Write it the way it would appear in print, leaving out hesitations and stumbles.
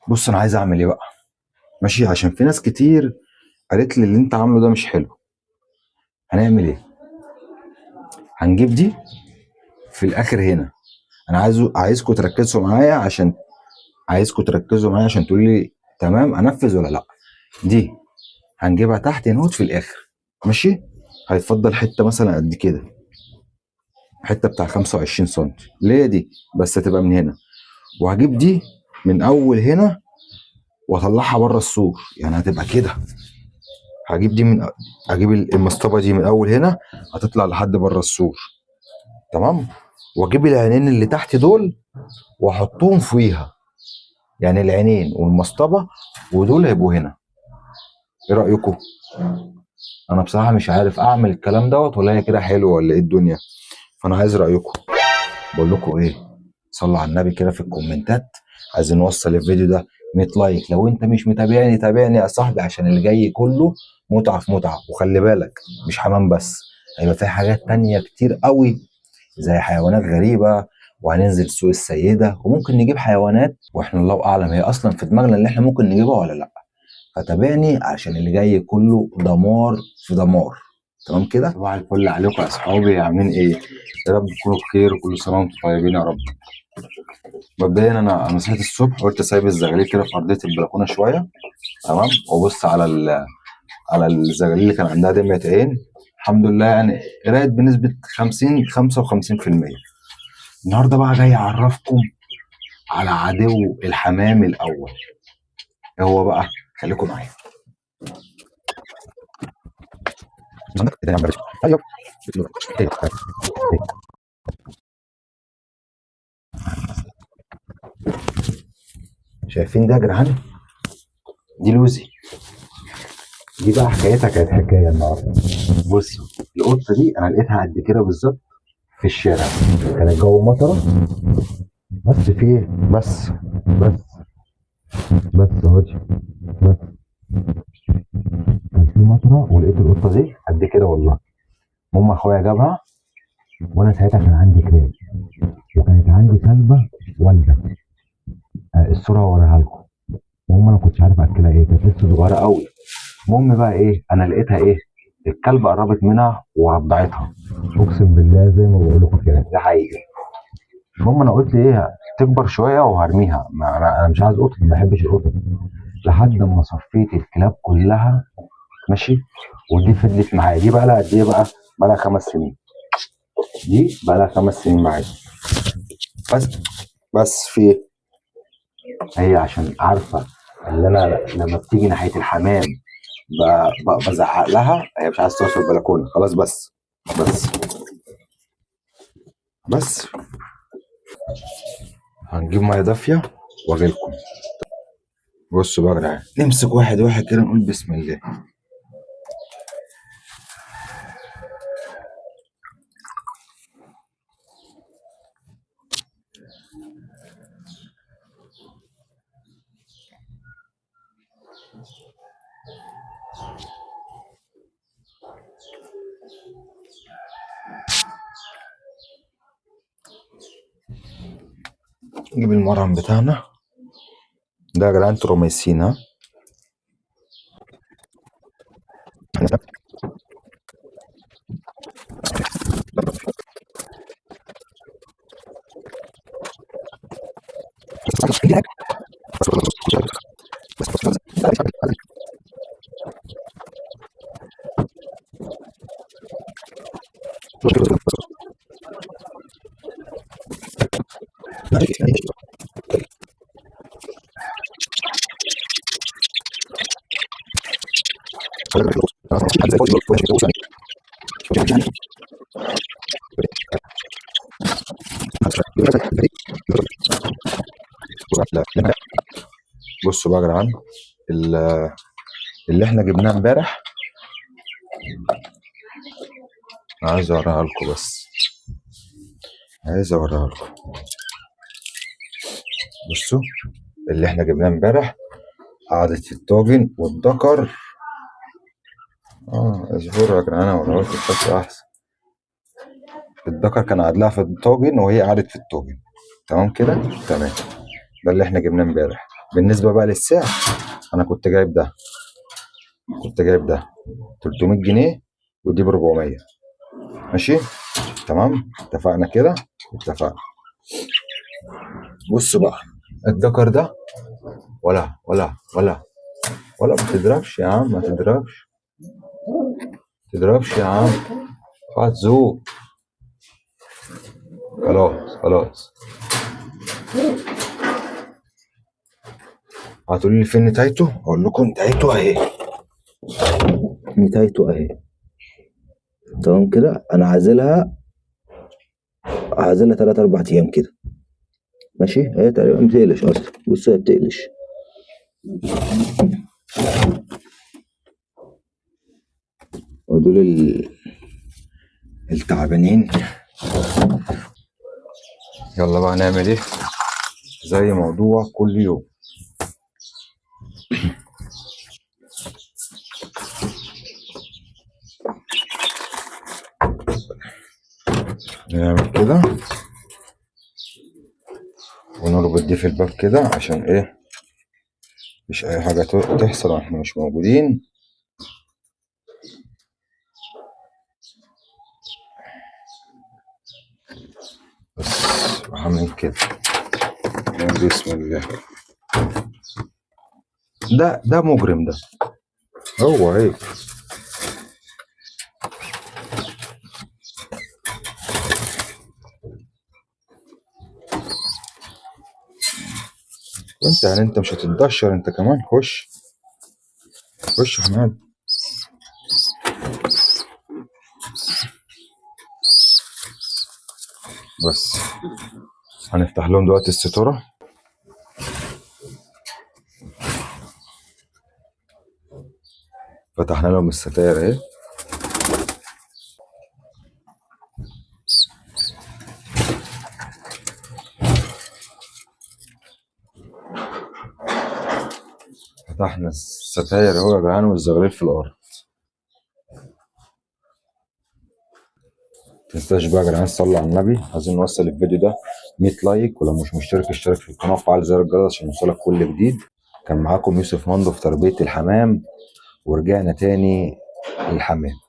بص انا عايز اعمل ايه بقى. ماشي، عشان في ناس كتير قالت لي اللي انت عامله ده مش حلو. هنعمل ايه؟ هنجيب دي في الاخر هنا. انا عايزكم تركزوا معايا عشان تقولوا لي تمام انفذ ولا لا. دي هنجيبها تحت نوت في الاخر. ماشي. هيتفضل حته مثلا قد كده، حته بتاع 25 سم اللي هي دي، بس هتبقى من هنا. وهجيب دي من اول هنا واطلعها بره السور، يعني هتبقى كده. هجيب دي من هجيب المسطبه دي من اول هنا، هتطلع لحد بره السور. تمام. واجيب العينين اللي تحت دول واحطهم فوقيها، يعني العينين والمسطبه ودول هيبقوا هنا. ايه رايكم؟ انا بصراحه مش عارف اعمل الكلام دوت ولا هي كده حلو ولا ايه الدنيا. فانا عايز رايكم. بقول لكم ايه، صلوا على النبي كده في الكومنتات. عايزين نوصل الفيديو ده 100 لايك. لو انت مش متابعني تابعني يا صاحبي، عشان اللي جاي كله متعه في متعه. وخلي بالك مش حمام بس، هيبقى في حاجات تانية كتير قوي زي حيوانات غريبه. وهننزل سوق السيده وممكن نجيب حيوانات واحنا الله اعلم هي اصلا في دماغنا اللي احنا ممكن نجيبها ولا لا. فتابعني عشان اللي جاي كله دمار في دمار. تمام كده. صباح الفل عليكم يا اصحابي، عاملين ايه؟ يا رب تكونوا بخير وكل سنه وانتم طيبين يا رب. مبدئيا انا صحيت الصبح قلت سايب الزغاليل كده في ارضيه البلكونه شويه. تمام. وبص على على الزغاليل اللي كان عندها دمية عين. الحمد لله يعني قرأت بنسبه 50 55%. النهارده بقى جاي اعرفكم على عدو الحمام الاول. ايه هو بقى؟ خليكم معايا. عندك إيه تاني يا عم باشا؟ ايوه. إيه؟ شايفين ده يا جدعان؟ دي لوزي. دي بقى حكايتها كانت حكايه النهارده. بص، القطه دي انا لقيتها قد كده بالظبط في الشارع. كان الجو مطره. بس في ايه؟ بس اهوتي. بس كان في مطره ولقيت القطه دي قد كده والله. ماما اخويا جابها، وانا ساعتها كان عندي كلاب، وكانت عندي كلبه والده. الصوره هوريها لكم. المهم انا كنتش عارف اكلها ايه، كانت لسه صغيره قوي. المهم بقى ايه، انا لقيتها ايه، الكلبه قربت منها ورضعتها. اقسم بالله زي ما بقول لكم كده، ده حقيقي. المهم انا قلت ايه، تكبر شويه وهرميها. ما انا مش عايز قطط، ما بحبش القطط. لحد ما صفيت الكلاب كلها. ماشي. ودي فضلت معايا. دي بقى لها قد ايه بقى؟ بقى لها 5 سنين. دي بقى لها 5 سنين معايا. بس بس في إيه؟ هي عشان عارفه ان انا لما بتيجي ناحيه الحمام بزعق لها. هي مش عايزه توصل البلكونه خلاص. بس بس هنجيب ميه دافيه واجي لكم. بصوا بقى يا جدعان، نمسك واحد واحد كده نقول بسم الله. نجيب المرهم بتاعنا ده يا جدعان تروميسين. ها. بصوا بقى يا جدعان، اللي احنا جبناه امبارح عايز اوريها لكم. بس عايز اوريها لكم. بصوا اللي احنا جبناه امبارح قعدت في الطاجن والدكر. اصبروا يا جدعان اوريها لكم بشكل احسن. الدكر كان قاعد لها في الطاجن وهي قعدت في الطاجن. تمام كده. تمام. ده اللي احنا جبناه امبارح. بالنسبه بقى للسعر، انا كنت جايب ده 300 جنيه، ودي ب 400. ماشي تمام، اتفقنا كده. اتفقنا. بص بقى، الدكر ده ولا ما تضربش يا عم، ما تضربش يا عم، هتذوق. خلاص. هتقولي لي فين نتايته؟ اقول لكم نتايته اهي. تمام كده. انا عازلها 3 4 ايام كده. ماشي، هي تقريبا بتقلش اصلا. بص هي بتقلش. ودول التعبانين. يلا بقى نعمل ايه؟ زي موضوع كل يوم. نعمل كده ونربط دي في الباب كده، عشان ايه؟ مش اي حاجة تحصل واحنا مش موجودين. بس هعمل كده. بسم الله. ده مجرم ده. هو هيك. وانت يعني انت مش هتتدشر انت كمان؟ خش يا حماد. بس هنفتح لهم دلوقتي الستورة. فتحنا لهم الستاير اهي. فتحنا الستاير اهو يا جدعان، والزغلول في الارض. متنساش بقى يا جدعان تصلوا على النبي. عايزين نوصل الفيديو ده 100 لايك، ولو مش مشترك اشترك في القناة وفعل زر الجرس عشان يوصلك كل جديد. كان معاكم يوسف مندو في تربية الحمام، ورجعنا تاني للحمام.